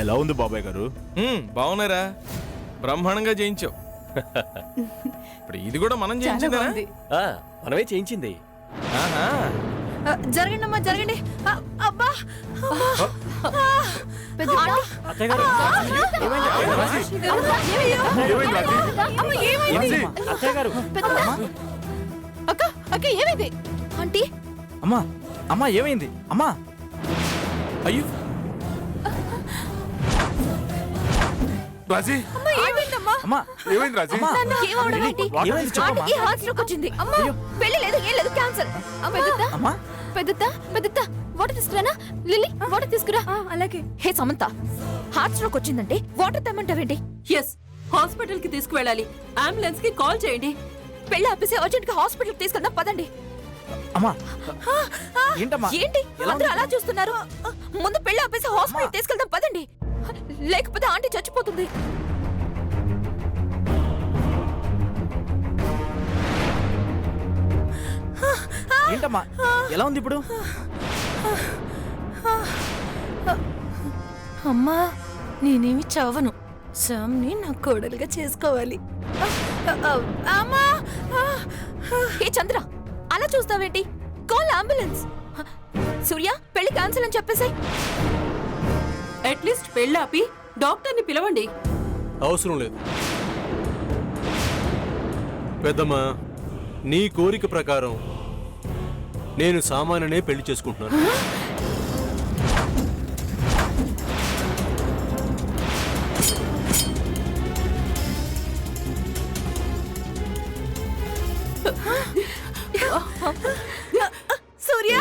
ఎలా ఉంది బాబాయ్ గారు? బాగున్నారా? బ్రహ్మాండంగా చేయించావు. ఇప్పుడు ఇది కూడా మనం చేయించిందా? మనమే చేయించింది. జరగండి అమ్మా, జరగండి. అబ్బా అక్క ఏమైంది? ఆంటీ అమ్మా అమ్మా ఏమైంది? అమ్మా అయ్యో రాజీ, అమ్మా ఏమైంది రాజీ? పెళ్లి లేదు, ఏం లేదు, క్యాన్సల్. పెద్దత్త వాటర్ తీసుకురానా? లిల్లీ వాటర్ తీసుకురా. అలాగే. హే సమంత, హార్ట్ స్ట్రోక్ వచ్చిందంటే వాటర్ తెమ్మంటావేంటి? ఎస్, హాస్పిటల్ కి తీసుకువెళ్ళాలి. అంబులెన్స్ కి కాల్ చేయండి. పెళ్లి ఆపేసి అర్జెంట్ గా హాస్పిటల్ కి తీసుకెళ్దాం, పదండి. అమ్మా ఏంటమ్మా? ఏంటి అందరూ అలా చూస్తున్నారు? ముందు పెళ్లి ఆపేసి హాస్పిటల్ తీసుకెళ్దాం, పదండి. లేకపోతే ఆంటీ చచ్చిపోతుంది. ఏంటమ్మా ఎలా ఉంది ఇప్పుడు? అమ్మా నేనేమి చవను, శామ్ని నా కోడలుగా చేసుకోవాలి. అమ్మా ఏ చంద్ర, అలా చూస్తావేంటి? Call ambulance. సూర్య, పెళ్లి క్యాన్సిల్ అని చెప్పేసాయి. అట్లీస్ట్ పెళ్లి ఆపి డాక్టర్ని పిలవండి. అవసరం లేదు పెద్దమ్మా, నీ కోరిక ప్రకారం నేను సామాన్యనే పెళ్లి చేసుకుంటున్నాను. సూర్య,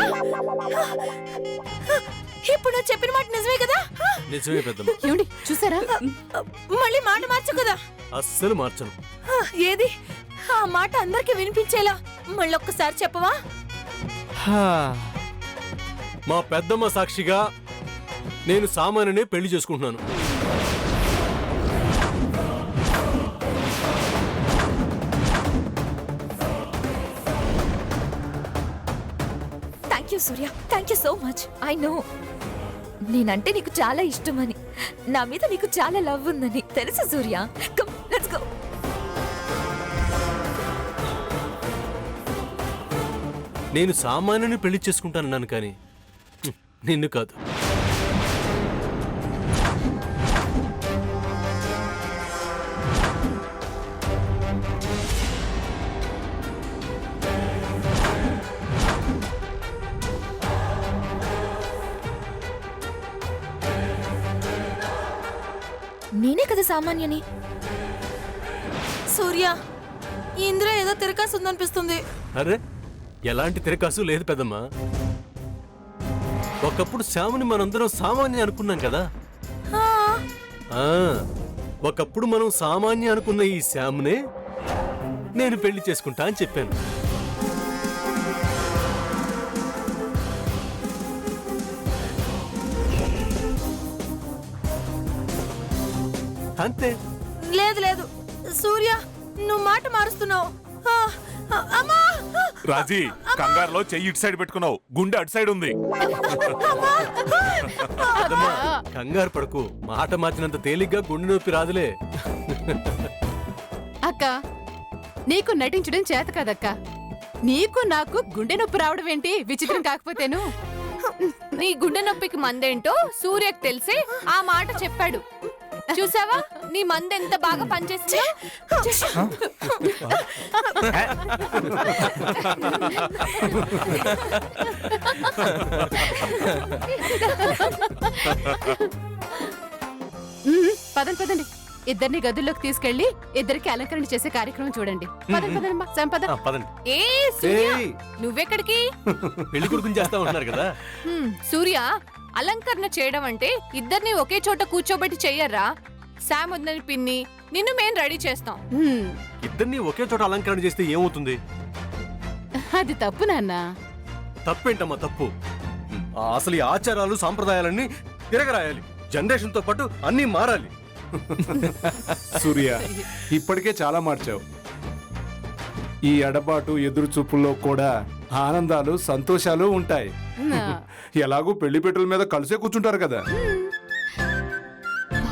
ఇప్పుడు నువ్వు చెప్పిన మాట నిజమే కదా? నిజమే పెద్దమ్మా. ఏమండి చూసారా? మళ్ళీ మాట మార్చు కదా? అస్సలు మార్చను. ఏది ఆ మాట అందరికి వినిపించేలా మళ్ళీ ఒక్కసారి చెప్పవా? మా పెద్దమ్మ సాక్షిగా నేను సామాన్యనే పెళ్లి చేసుకుంటున్నాను. Thank you Surya, thank you so much. I know నేనంటే నీకు చాలా ఇష్టమని, నా మీద నీకు చాలా లవ్ ఉందని తెలుసు సూర్య. Come let's go. నేను సామాన్యుని పెళ్లి చేసుకుంటానన్నాను కానీ నిన్ను కాదు. నేనే కదా సామాన్యని. సూర్య, ఇందులో ఏదో తిరకాసు ఉందనిపిస్తుంది. అరే, ఎలాంటి తిరకాసు లేదు పెద్దమ్మా. ఒకప్పుడు శ్యాముని మనందరం సామాన్య అనుకున్నాం కదా. ఒకప్పుడు మనం సామాన్య అనుకున్న ఈ శ్యామునే నేను పెళ్లి చేసుకుంటా అని చెప్పాను. అంతే. లేదు లేదు సూర్య, నువ్వు మాట మారుస్తున్నావు. రాజీ, కంగారులో చెయ్యి ఇటు సైడ్ పెట్టుకున్నావు, గుండె అటు సైడ్ ఉంది. కంగారు పడకు, మాట మార్చినంత తేలిగ్గా గుండె నొప్పి రాదులే. అక్క, నీకు నటించడం చేత కదక్క. నీకు నాకు గుండె నొప్పి రావడం ఏంటి విచిత్రం కాకపోతేను. నీ గుండె నొప్పికి మందేంటో సూర్యకు తెలిసే ఆ మాట చెప్పాడు. చూసావా నీ మందు ఎంత బాగా పనిచేస్తే. పదండి పదండి, ఇద్దరిని గదుల్లోకి తీసుకెళ్లి ఇద్దరికి అలంకరణ చేసే కార్యక్రమం చూడండి. పదండి. ఏ సూర్య, నువ్వెక్కడికి? పెళ్లి కొడుకుని చేస్తా ఉంటున్నారు కదా. సూర్య, అలంకరణ చేయడం అంటే ఇద్దరిని ఒకే చోట కూర్చోబెట్టి చెయ్యర్రా. శామ్ వద్దని పిన్ని, నిన్ను మేం రెడీ చేస్తాం. ఇద్దరిని ఒకే చోట అలంకరణ చేస్తే ఏమవుతుంది? అది తప్పు నాన్న. తప్పేంటమ్మా తప్పు? అసలు ఈ ఆచారాలు సాంప్రదాయాలన్నీ తిరగరాయాలి. జనరేషన్ తో పాటు అన్నీ మారాలి. సూర్య, ఇప్పటికే చాలా మార్చావు. ఈ ఎడబాటు ఎదురు చూపుల్లో కూడా ఆనందాలు సంతోషాలు ఉంటాయి. ఎలాగూ పెళ్లి పీటల మీద కలిసే కూర్చుంటారు కదా.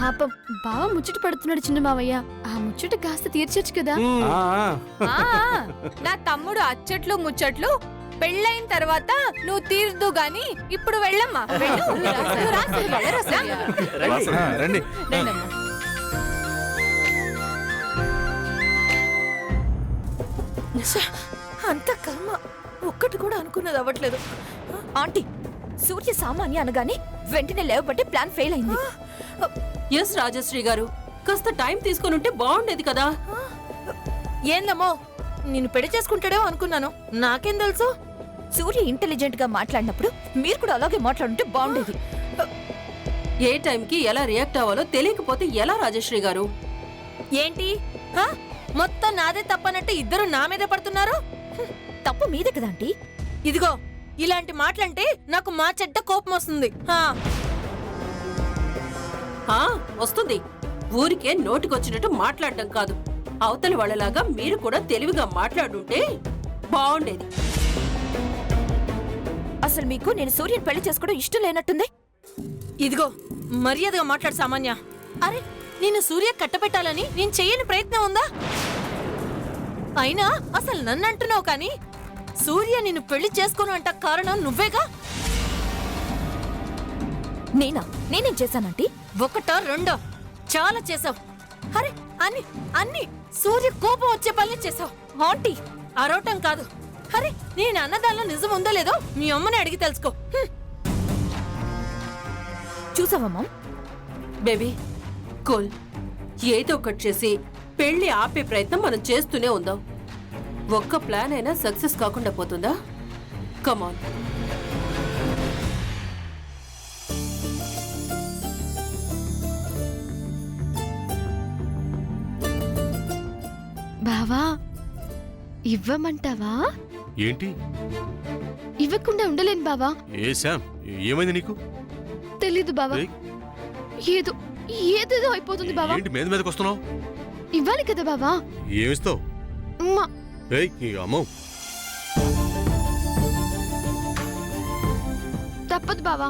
పాపం బావ ముచ్చట పడుతున్నాడు చిన్న మావయ్య. ఆ ముచ్చట కాస్త తీర్చొచ్చు కదా. ఆ, ఆ, నా తమ్ముడు అచ్చట్లు ముచ్చట్లు పెళ్ళైన తర్వాత నువ్వు తీర్దు గాని ఇప్పుడు వెళ్ళమ్మా. వెళ్ళు. నువ్వు రా, వెళ్ళరా సూర్య. రండి రండమ్మా. అంత కర్మ, ఒక్కటి కూడా అనుకున్నది అవ్వట్లేదు. ఆంటీ, సూర్య సామాన్య అనగానే వెంటనే లేవబట్టి ప్లాన్ ఫెయిల్ అయింది. ఎస్ రాజశ్రీ గారు, కాస్త టైం తీసుకొని ఉంటే బాగుండేది కదా. ఏందమ్మో, నిన్ను పెళ్లి చేసుకుంటాడేమో అనుకున్నాను. నాకేం తెలుసు? సూర్య ఇంటెలిజెంట్ గా మాట్లాడినప్పుడు మీరు కూడా అలాగే మాట్లాడుంటే బాగుండేది. ఏ టైంకి ఎలా రియాక్ట్ అవ్వాలో తెలియకపోతే ఎలా రాజశ్రీ గారు? ఏంటి హా? మొత్తం నాదే తప్పనట్టు ఇద్దరు నా మీదే పడుతున్నారు. తప్పు మీదే కదా ఆంటీ. ఇదిగో, ఇలాంటి మాటలంటే నాకు మా చెడ్డ కోపం వస్తుంది. వస్తుంది. ఊరికే నోటికొచ్చినట్టు మాట్లాడడం కాదు. అవతలి వాళ్ళలాగా మీరు కూడా తెలివిగా మాట్లాడుంటే బాగుండేది. అసలు మీకు నేను సూర్యని పెళ్లి చేసుకోవడం ఇష్టం లేనట్టుంది. ఇదిగో, మర్యాదగా మాట్లాడు సామాన్య. అరే, నేను సూర్య కట్టబెట్టాలని నేను చేయని ప్రయత్నం ఉందా? అయినా అసలు నన్ను అంటున్నావు కానీ సూర్య నిన్ను పెళ్లి చేసుకోను అంట కారణం నువ్వేగా. నేనేం చేశానంటీ? ఒకటో రెండో చాలా చేసావు. అరే, అన్ని సూర్య కోపం వచ్చే పనులు చేసావు. ఆంటీ, అరవటం కాదు. అరే, నేను అన్నదానిలో నిజం ఉందో లేదో మీ అమ్మని అడిగి తెలుసుకో. చూసావమ్మా? Baby cool. ఏదో ఒకటి చేసి పెళ్లి ఆపే ప్రయత్నం మనం చేస్తూనే ఉందాం. ఒక్క ప్లాన్ అయినా సక్సెస్ కాకుండా పోతుందా? కమాన్. బావా, ఇవ్వమంటావా? ఏంటి? ఇవ్వకుండా ఉండలేను బావా. ఏ శ్యామ్, ఏమైంది నీకు? తెలీదు బావా, ఏయ్, ఏదేదో అయిపోతుంది బావా. ఏంటి మీద మీదకి వస్తున్నావు? ఇవ్వాలి కదా బావా. ఏమిస్తావు? అమ్మా, ఏయ్, ఈ అమ్మో, తప్పదు బావా.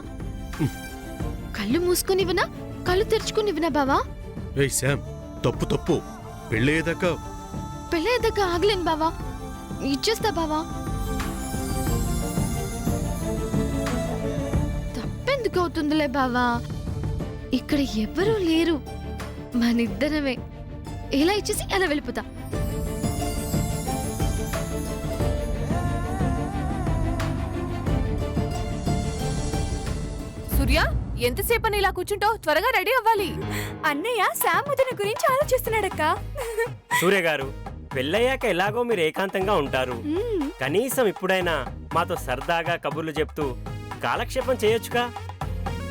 కళ్ళు మూసుకునివ్వనా, కళ్ళు తెరుచుకునివ్వనా బావా? ఏయ్ శ్యామ్, తప్పు తప్పు. పెళ్ళయ్యేదాకా పెళ్ళయ్యేదాకా ఆగలేను బావా. ఇచ్చేస్తా బావా. తప్పెందుకు అవుతుందిలే బావా? ఇక్కడ ఎవ్వరూ లేరు, మనిద్దరమే. ఇలా ఇచ్చేసి ఎలా వెళ్ళిపోతా. సూర్య, ఎంతసేపని ఇలా కూర్చుంటావు? త్వరగా రెడీ అవ్వాలి. అన్నయ్య శాముదిన గురించి ఆలోచిస్తున్నాడక్క. సూర్య గారు, పెళ్ళయ్యాక ఎలాగో మీరు ఏకాంతంగా ఉంటారు. కనీసం ఇప్పుడైనా మాతో సరదాగా కబుర్లు చెప్తూ కాలక్షేపం చేయొచ్చుగా.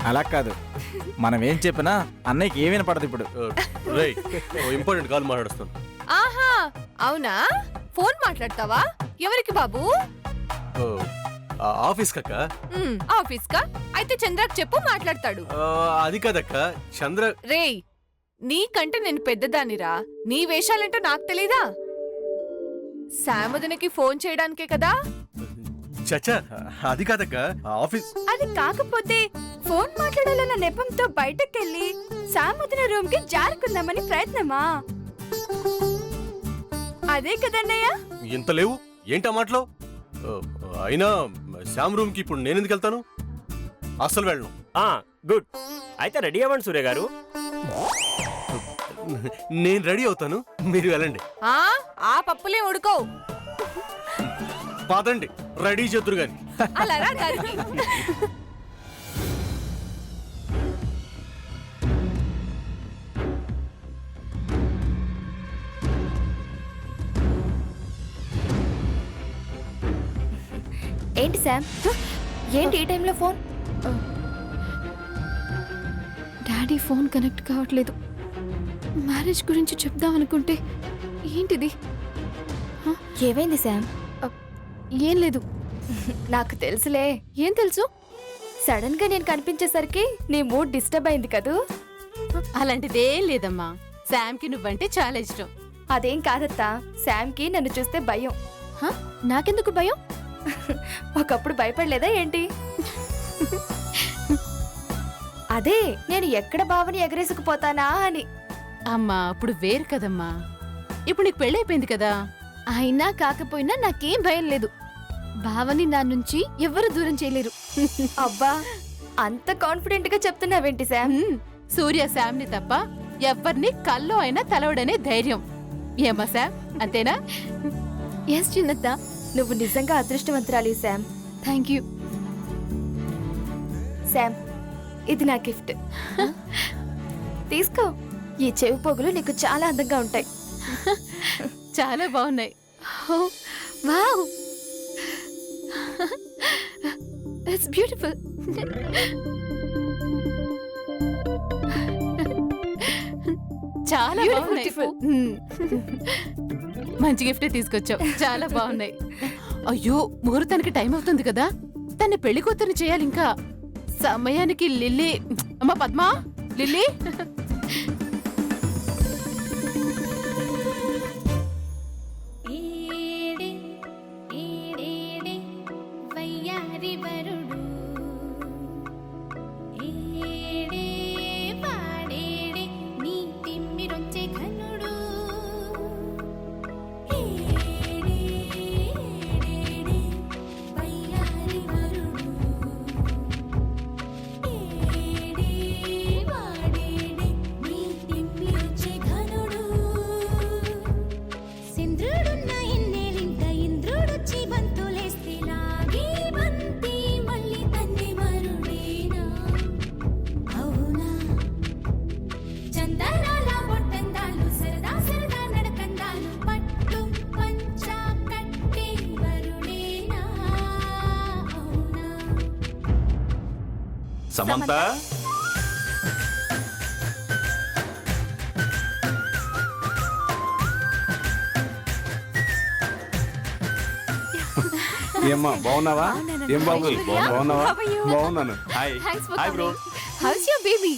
అలా కాదు, మనం ఏం చెప్పినా అన్నయ్యకి ఏమైనా పడదు ఇప్పుడు. రేయ్, ఓ ఇంపార్టెంట్ కాల్ మాట్లాడుస్తాను. ఆహా, అవునా? ఫోన్ మాట్లాడతావా? ఎవరికి బాబు? ఓ, ఆ ఆఫీస్ కక్క. ఆఫీస్ కా? అయితే చంద్రకి చెప్పు, మాట్లాడతాడు. అది కాదక్క, చంద్ర. రేయ్, నీకంటే నేను పెద్దదానిరా. నీ వేషాలేంటో నాకు తెలీదా? శాముదనికి ఫోన్ చేయడానికే కదా. చచ్చా, అది కాదక్క, ఆఫీస్. అది కాకపోతే ఫోన్ మాట్లాడాలన్న నెపంతో బయటకెళ్ళి శాముదిన రూమ్ కి జారుకుందామని ప్రయత్నమా? అదే కదన్నయ్య. ఇంత లేవు ఏంటా మాటలో? అయినా శ్యామ్ రూమ్ కి ఇప్పుడు నేను ఎందుకు వెళ్తాను? అస్సలు వెళ్ళను. గుడ్. అయితే రెడీ అవ్వండి సూర్య గారు. నేను రెడీ అవుతాను, మీరు వెళ్ళండి. ఆ పప్పులే ఉడుకో. పాదండి, రెడీ చేతురు గాని. అలా రా గారికి. ఏంటి శామ్, ఏంటి ఈ టైంలో ఫోన్? డాడీ ఫోన్ కనెక్ట్ కావట్లేదు. మ్యారేజ్ గురించి చెప్దాం అనుకుంటే ఏంటిది? ఏమైంది శామ్? ఏం లేదు. నాకు తెలుసులే. ఏం తెలుసు? సడన్ గా నేను కనిపించేసరికి నీ మూడ్ డిస్టర్బ్ అయింది కదూ? అలాంటిదేం లేదమ్మా. శామ్కి నువ్వంటే చాలా ఇష్టం. అదేం కాదత్తా, శామ్కి నన్ను చూస్తే భయం. నాకెందుకు భయం? ఒకప్పుడు భయపడలేదా ఏంటి? అదే నేను ఎక్కడ బావని ఎగరేసుకుపోతానా అని. అమ్మా అప్పుడు వేరు కదమ్మా, ఇప్పుడు నీకు పెళ్ళైపోయింది కదా. అయినా కాకపోయినా నాకేం భయం లేదు. బావని నా నుంచి ఎవరు దూరం చేయలేరు. అబ్బా అంత కాన్ఫిడెంట్ గా చెప్తున్నావేంటి శామ్? సూర్య శామ్ని తప్ప ఎవరిని కల్లో అయినా తలవడనే ధైర్యం. ఏమా శామ్, అంతేనా? ఎస్ చిన్నత్త, నువ్వు నిజంగా అదృష్టవంతురాలి శామ్. Thank you Sam. ఇది నా గిఫ్ట్. తీసుకో. ఈ చెవి పోగులు నీకు చాలా అందంగా ఉంటాయి. చాలా బాగున్నాయి. Wow, it's beautiful. చాలా బాగున్నాయి. Beautiful. మంచి గిఫ్ట్ తీసుకొచ్చావు, చాలా బాగున్నాయి. అయ్యో ముహూర్తానికి టైం అవుతుంది కదా, తన పెళ్లి కూతురిని చేయాలి ఇంకా. సమయానికి లిల్లీ, అమ్మా పద్మా, లిల్లీ సమంత, ఏమ్మా బాగున్నావా? ఏం బాబు బాగున్నావా? బాగున్నాను. Hi Thanks for hi bro. coming. How's your baby?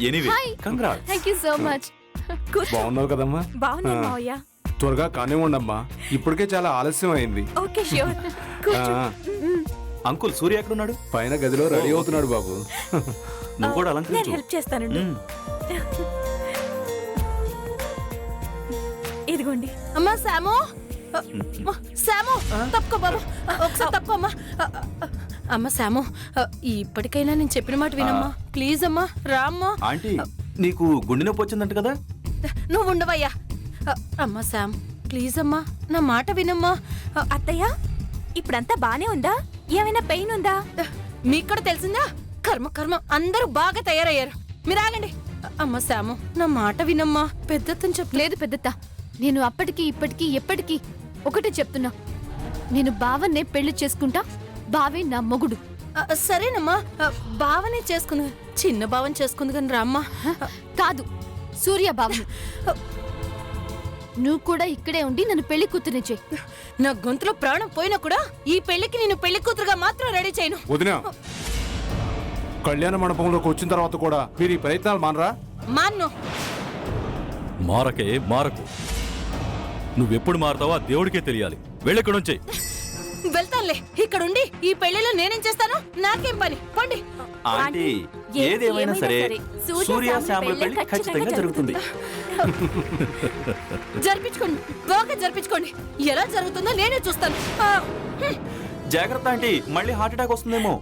Anyway Hi. Congrats. Thank you so much. బాగున్నావు కదమ్మా? బాగున్నాను ఆ. మావయ్య. త్వరగా కానివ్వండమ్మా, ఇప్పటికే చాలా ఆలస్యం అయింది. Okay sure. ఆ, అంకుల్ సూర్య ఎక్కడున్నాడు? పైన గదిలో రెడీ అవుతున్నాడు బాబు. నువ్వు కూడా నేను అలంకరించు. హెల్ప్ చేస్తానండి. ఇదిగోండి. అమ్మా శాము, శాము తప్పుకో బాబు, ఒకసారి తప్పుకోమ్మా. అమ్మ శాము, ఇప్పటికైనా నేను చెప్పిన మాట వినమ్మా ప్లీజ్. అమ్మా రామ్మా. ఆంటీ నీకు గుండె నొప్పి వచ్చిందంట కదా? నువ్వు ఉండవయ్యా. అమ్మా శామ్ ప్లీజ్ అమ్మా, నా మాట వినమ్మా. అత్తయ్య ఇప్పుడంతా బానే ఉందా? ఏమైనా పెయిన్ ఉందా? మీకు కూడా తెలిసిందా? కర్మ కర్మ, అందరూ బాగా తయారయ్యారు. మీరు ఆగండి. అమ్మ శాము నా మాట వినమ్మా. పెద్దతను లేదు పెద్దత్త, నేను అప్పటికి ఇప్పటికి ఎప్పటికీ ఒకటే చెప్తున్నా. నేను బావన్నే పెళ్లి చేసుకుంటా, బావే నా మొగుడు. సరేనమ్మా, బావనే చేసుకుంది, చిన్న బావని చేసుకుంది కానీ రామ్మా. కాదు, సూర్య బావని. నువ్వు కూడా ఇక్కడే ఉండి నన్ను పెళ్లి కూతుర్ని చెయ్యి. నా గొంతులో ప్రాణం పోయినా కూడా ఈ పెళ్లికి నేను పెళ్లి కూతురుగా మాత్రం రెడీ చేయను. వదినా, కళ్యాణ మండపంలోకి వచ్చిన తర్వాత కూడా మీరు ఈ ప్రయత్నాలు మానరా? మాన్ను. మారకు నువ్వెప్పుడు మారుతావో ఆ దేవుడికే తెలియాలి. వెళ్ళెక్కడ నుంచి వెళ్తానులే. ఇక్కడుండి ఈ పెళ్లిలో నేనేం చేస్తాను? నాకేం పని? పండి. ఆంటీ ఏదేమైనా సరే సూర్య శ్యాముల పెళ్లి ఖచ్చితంగా జరుగుతుంది. జరిపించుకోండి, బాగా జరిపించుకోండి. ఎలా జరుగుతుందో నేనే చూస్తాను. జాగ్రత్త ఆంటీ, మళ్ళీ హార్ట్ అటాక్ వస్తుందేమో.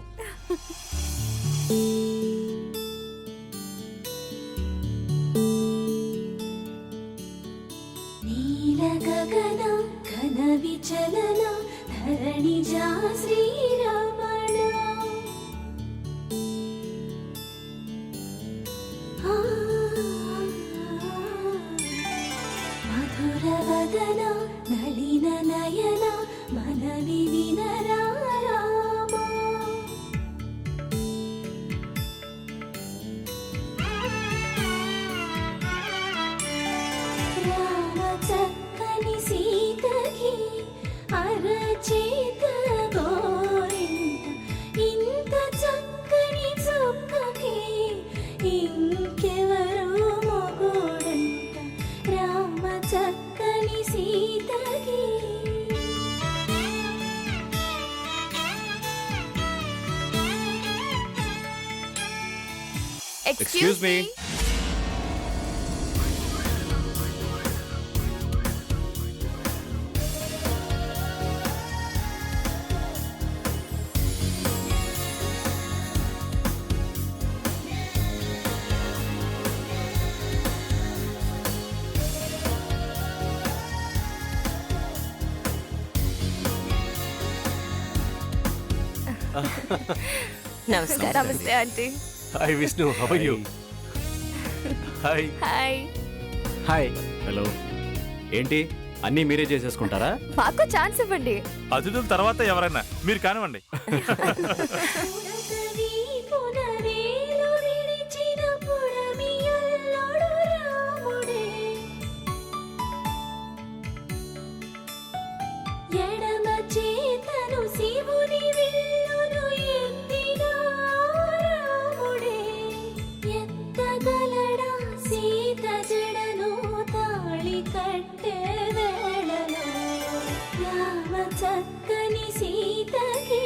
Excuse me. నమస్కారం. నమస్తే aunty. Hi Vishnu, how are you? Hi. Hi. Hi. Hello. ఏంటి అన్నీ మీరే చేసేసుకుంటారా? మాకు ఛాన్స్ ఇవ్వండి. అతిథుల తర్వాత ఎవరైనా మీరు కానివ్వండి. చక్కని సీతకి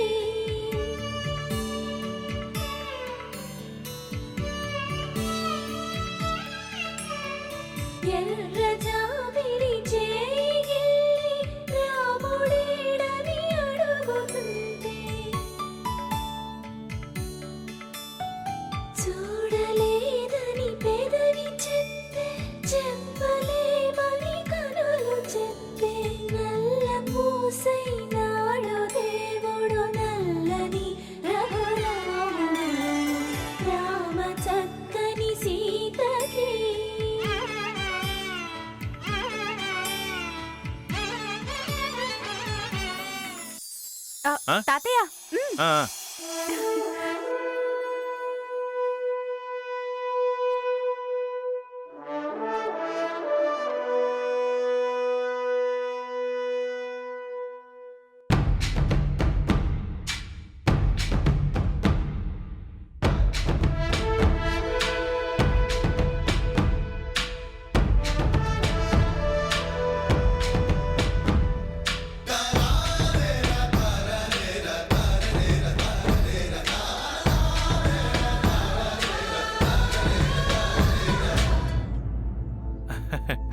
ఎర్ర జాబిలి చేయి రాముడేడని అడుగుతుంటే చూడలేదని పెదవి చెప్పే చెప్పలేమని కనులు చెప్పే నల్ల పూసైనాడు దేవుడు నల్లని రఘురాముడు రామ చక్కని సీతకి తాతయ్య. ఆ,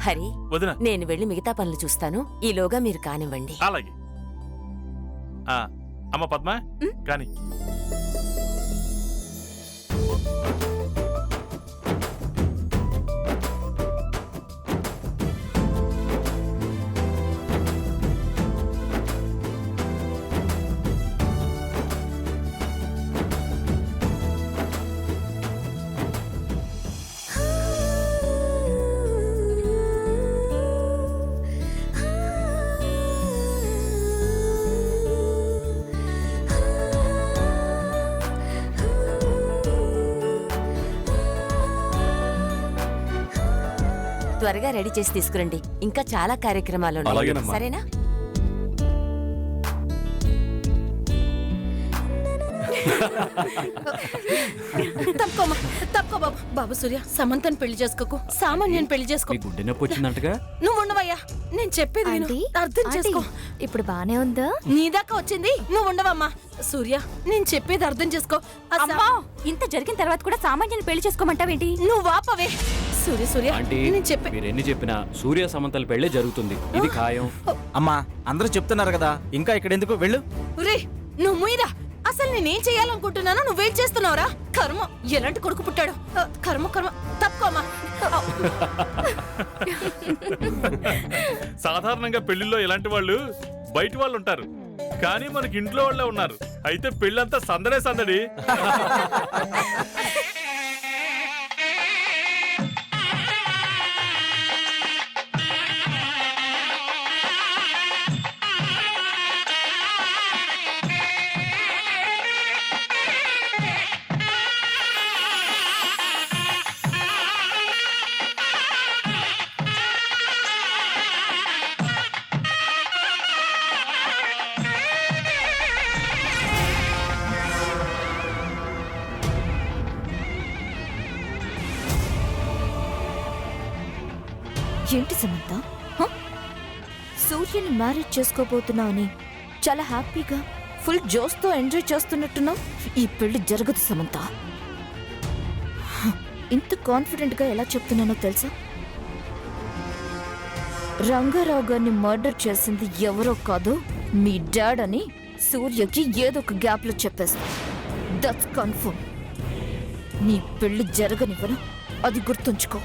హరి, వదిన. నేను వెళ్ళి మిగతా పనులు చూస్తాను. ఈలోగా మీరు కానివ్వండి. అలాగే. ఆ, అమ్మ పద్మ కానీ త్వరగా రెడీ చేసి తీసుకురండి. ఇంకా చాలా కార్యక్రమాలు ఉన్నాయి. అలాగేనమ్మా. సరేనా? తప్పుకోమా, తప్పుకో బాబు. బాబు సూర్య, సమంతని పెళ్లి చేసుకోకు, సామాన్యని పెళ్లి చేసుకో. మీ గుండె నొప్పి వచ్చిందంటగా? నువ్వు ఉండవయ్యా, నేను చెప్పేది విను. ఆంటీ, అర్థం చేసుకో. ఇప్పుడు బానే ఉందా? నీ దాకా వచ్చింది, నువ్వు ఉండవమ్మా. సూర్య, నేను చెప్పేది అర్థం చేసుకో. అమ్మా, ఇంత జరిగిన తర్వాత కూడా సామాన్యుని పెళ్లి చేసుకోమంటావేంటి? నువ్వు వాపవే. సూర్య సూర్య, ఆంటీ, నేను చెప్పే మీరు ఎన్ని చెప్పినా సూర్య సమంతల పెళ్లే జరుగుతుంది. ఇది ఖాయం. అమ్మా, అందరూ చెప్తున్నారు కదా, ఇంకా ఇక్కడ ఎందుకు? వెళ్ళు. రే, నువ్వు ముయిరా. అసలు నేనేం చేయాలనుకుంటున్నానో నువ్వేం చేస్తున్నావురా? కర్మ, ఎలాంటి కొడుకు పుట్టాడు? కర్మ కర్మ. తప్పుకోమా. సాధారణంగా పెళ్లిలో ఇలాంటి వాళ్ళు బయట వాళ్ళు ఉంటారు, కానీ మనకి ఇంట్లో వాళ్ళే ఉన్నారు. అయితే పెళ్ళంతా సందడే సందడి. ఏంటి సమంత, సూర్యని మ్యారేజ్ చేసుకోబోతున్నావని చాలా హ్యాపీగా ఫుల్ జోస్తో ఎంజాయ్ చేస్తున్నట్టున్నావు. ఈ పెళ్లి జరగదు సమంత. ఇంత కాన్ఫిడెంట్ గా ఎలా చెప్తున్నానో తెలుసా? రంగారావు గారిని మర్డర్ చేసింది ఎవరో కాదు, మీ డాడ్ అని సూర్యకి ఏదో ఒక గ్యాప్ లో చెప్పేస్తా. That's confirm. నీ పెళ్లి జరగనివ్వను, అది గుర్తుంచుకో.